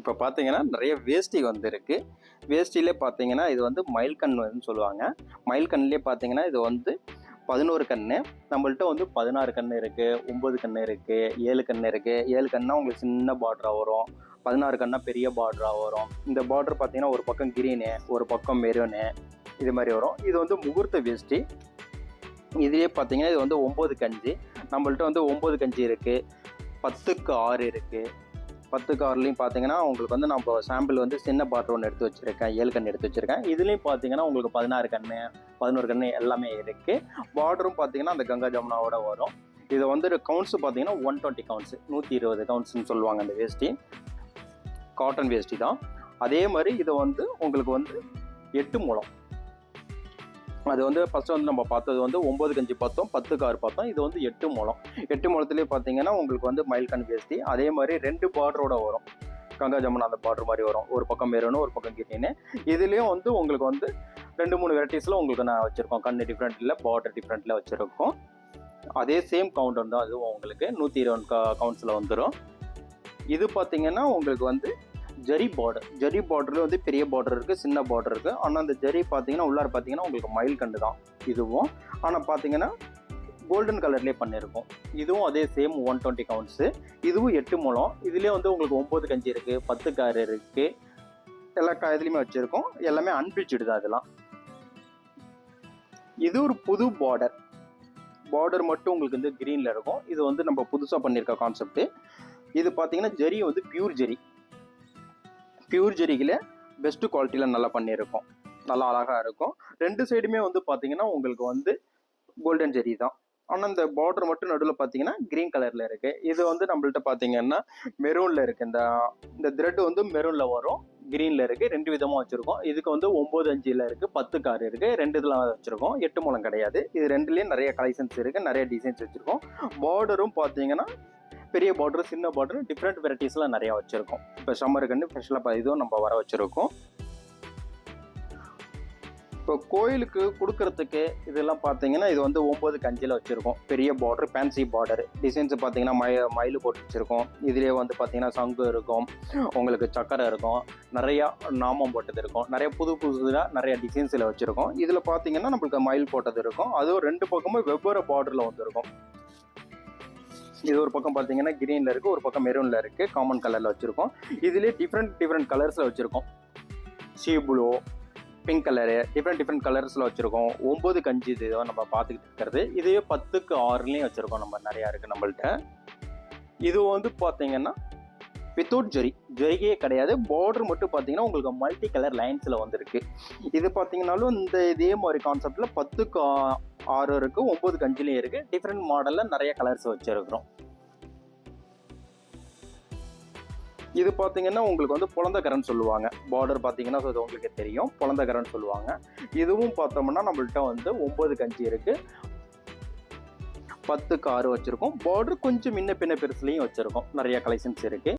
இப்போ பார்த்தீங்கன்னா நிறைய வேஷ்டி வந்து வேஷ்டியிலே பார்த்தீங்கன்னா இது வந்து மயில் கண்ணுன்னு சொல்லுவாங்க. மயில் கண்ணுலேயே பார்த்தீங்கன்னா இது வந்து 11 கண்ணு. நம்மள்ட்ட வந்து 16 கண்ணு இருக்குது, 9 கண்ணு இருக்குது, 7 கண்ணு இருக்குது. 7 கண்ணா உங்களுக்கு சின்ன பார்டராக வரும், 16 கண்ணா பெரிய பார்டராக வரும். இந்த பார்டர் பார்த்தீங்கன்னா ஒரு பக்கம் கிரீனு, ஒரு பக்கம் மெரூனு, இது மாதிரி வரும். இது வந்து முகூர்த்த வேஷ்டி. இதுலேயே பார்த்தீங்கன்னா இது வந்து 9 கஞ்சி. நம்மள்ட்ட வந்து 9 கஞ்சி இருக்குது, 10க்கு 6 இருக்குது. 10க்கு 6லையும் பார்த்தீங்கன்னா உங்களுக்கு வந்து நம்ம சாம்பிள் வந்து சின்ன பார்டர் ஒன்று எடுத்து வச்சுருக்கேன், 7 கன்று எடுத்து வச்சுருக்கேன். இதுலேயும் பார்த்தீங்கன்னா உங்களுக்கு 16 கன்று, 11 கன்று எல்லாமே இருக்குது. பார்டரும் பார்த்தீங்கன்னா அந்த கங்கா ஜமுனாவோட வரும். இதை வந்து கவுண்ட்ஸு பார்த்தீங்கன்னா 120 கவுண்ட்ஸு, 120 கவுண்ட்ஸ்ன்னு சொல்லுவாங்க அந்த வேஷ்டி. காட்டன் வேஷ்டி தான். அதே மாதிரி இதை வந்து உங்களுக்கு வந்து 8 முழம். அது வந்து ஃபஸ்ட்டு வந்து நம்ம பார்த்தது வந்து 9 கஞ்சி பார்த்தோம், 10க்கு 6 பார்த்தோம். இது வந்து 8 முழம். 8 முழத்துலேயே பார்த்தீங்கன்னா உங்களுக்கு வந்து மயில்கண் வேஷ்டி. அதே மாதிரி 2 பார்டரோட வரும். கங்கா ஜமுனா அந்த பார்டர் மாதிரி வரும். ஒரு பக்கம் மெரூனு, ஒரு பக்கம் கிரீனு. இதுலேயும் வந்து உங்களுக்கு வந்து 2-3 வெரைட்டிஸில் உங்களுக்கு நான் வச்சுருக்கோம். கண்ணு டிஃப்ரெண்ட்டில், பார்டர் டிஃப்ரெண்ட்டில் வச்சுருக்கோம். அதே சேம் கவுண்ட் வந்து அதுவும் உங்களுக்கு 120 கவுண்ட்ஸில் வந்துடும். இது பார்த்தீங்கன்னா உங்களுக்கு வந்து ஜரி பார்டர். ஜரி பார்டர்ல வந்து பெரிய பார்டர் இருக்குது, சின்ன பார்டர் இருக்குது. ஆனால் அந்த ஜரி பார்த்தீங்கன்னா உள்ளார பார்த்தீங்கன்னா உங்களுக்கு மயில் கண்டு தான் இதுவும். ஆனால் பார்த்தீங்கன்னா கோல்டன் கலர்லேயே பண்ணியிருக்கோம். இதுவும் அதே சேம் 120 கவுண்ட்ஸு. இதுவும் 8 முழம். இதுலேயே வந்து உங்களுக்கு 9 கஞ்சி இருக்குது, 10க்கு 6 இருக்குது. எல்லா இதுலேயுமே வச்சுருக்கோம். எல்லாமே அன்பிளிச்சுடு தான் இதெல்லாம். இது ஒரு புது பார்டர். பார்டர் மட்டும் உங்களுக்கு வந்து க்ரீனில் இருக்கும். இது வந்து நம்ம புதுசாக பண்ணியிருக்க கான்செப்ட்டு. இது பார்த்தீங்கன்னா ஜரி வந்து பியூர் ஜரி. பியூர் ஜரிகில் பெஸ்ட்டு குவாலிட்டியில் நல்லா பண்ணியிருக்கோம். நல்லா அழகாக இருக்கும். 2 சைடுமே வந்து பார்த்தீங்கன்னா உங்களுக்கு வந்து கோல்டன் ஜரி தான். ஆனால் இந்த பார்டர் மட்டும் நடுவில் பார்த்தீங்கன்னா க்ரீன் கலரில் இருக்குது. இது வந்து நம்மள்ட்ட பார்த்தீங்கன்னா மெரூனில் இருக்குது. இந்த த்ரெட் வந்து மெரூனில் வரும், க்ரீனில் இருக்குது. 2 விதமாக வச்சுருக்கோம். இதுக்கு வந்து 9-5 இருக்குது, 10க்கு 6 இருக்குது. 2 இதில் வச்சுருக்கோம். 8 முழம் கிடையாது. இது 2லேயும் நிறைய கலெக்ஷன்ஸ் இருக்குது, நிறைய டிசைன்ஸ் வச்சுருக்கோம். பார்டரும் பார்த்தீங்கன்னா பெரிய பார்டர், சின்ன பார்டர், டிஃப்ரெண்ட் வெரைட்டிஸ்லாம் நிறையா வச்சுருக்கோம். இப்போ சம்மருக்குன்னு ஸ்பெஷலாக இதுவும் நம்ம வர வச்சுருக்கோம். இப்போ கோயிலுக்கு கொடுக்கறதுக்கு இதெல்லாம் பார்த்தீங்கன்னா இது வந்து 9 கஞ்சியில் வச்சுருக்கோம். பெரிய பார்டர், ஃபேன்சி பார்டர். டிசைன்ஸ் பார்த்தீங்கன்னா மயில் போட்டு வச்சுருக்கோம். இதுலேயே வந்து பார்த்தீங்கன்னா சங்கு இருக்கும், உங்களுக்கு சக்கரை இருக்கும், நிறையா நாமம் போட்டது இருக்கும். நிறைய புதுசாக நிறைய டிசைன்ஸில் வச்சுருக்கோம். இதில் பார்த்தீங்கன்னா நம்மளுக்கு மயில் போட்டது இருக்கும். அதுவும் 2 பக்கமும் வெவ்வேறு பார்டரில் வந்துருக்கும். இது ஒரு பக்கம் பார்த்தீங்கன்னா கிரீனில் இருக்குது, ஒரு பக்கம் மெரூனில் இருக்குது, காமன் கலரில் வச்சுருக்கோம். இதுலேயே டிஃப்ரெண்ட் கலர்ஸில் வச்சுருக்கோம். Sea blue, pink colour, different கலர்ஸில் வச்சுருக்கோம். 9 கஞ்சி இது நம்ம பார்த்துக்கிட்டு இருக்கிறது. இதையே 10க்கு 6லேயும் வச்சுருக்கோம். நம்ம நிறையா இருக்குது நம்மள்ட்ட. இது வந்து பார்த்தீங்கன்னா வித்தவுட் ஜரிகையே கிடையாது. பார்டர் மட்டும் பார்த்தீங்கன்னா உங்களுக்கு மல்டி கலர் லைன்ஸில் வந்துருக்கு. இது பார்த்தீங்கன்னாலும் இதே மாதிரி கான்செப்டில் 10க்கு 6 இருக்குது, 9 கஞ்சிலையும் இருக்குது. டிஃப்ரெண்ட் மாடலில் நிறைய கலர்ஸ் வச்சுருக்கிறோம். இது பார்த்தீங்கன்னா உங்களுக்கு வந்து பொழந்தக்கரன்னு சொல்லுவாங்க. பார்டர் பார்த்தீங்கன்னா அது உங்களுக்கு தெரியும், பொழந்தக்கரன்னு சொல்லுவாங்க. இதுவும் பார்த்தோம்னா நம்மள்ட்ட வந்து 9 கஞ்சி இருக்குது, 10க்கு 6 வச்சுருக்கோம். பார்டர் கொஞ்சம் முன்ன பின்ன பெருசுலையும் வச்சுருக்கோம். நிறைய கலெக்ஷன்ஸ் இருக்குது.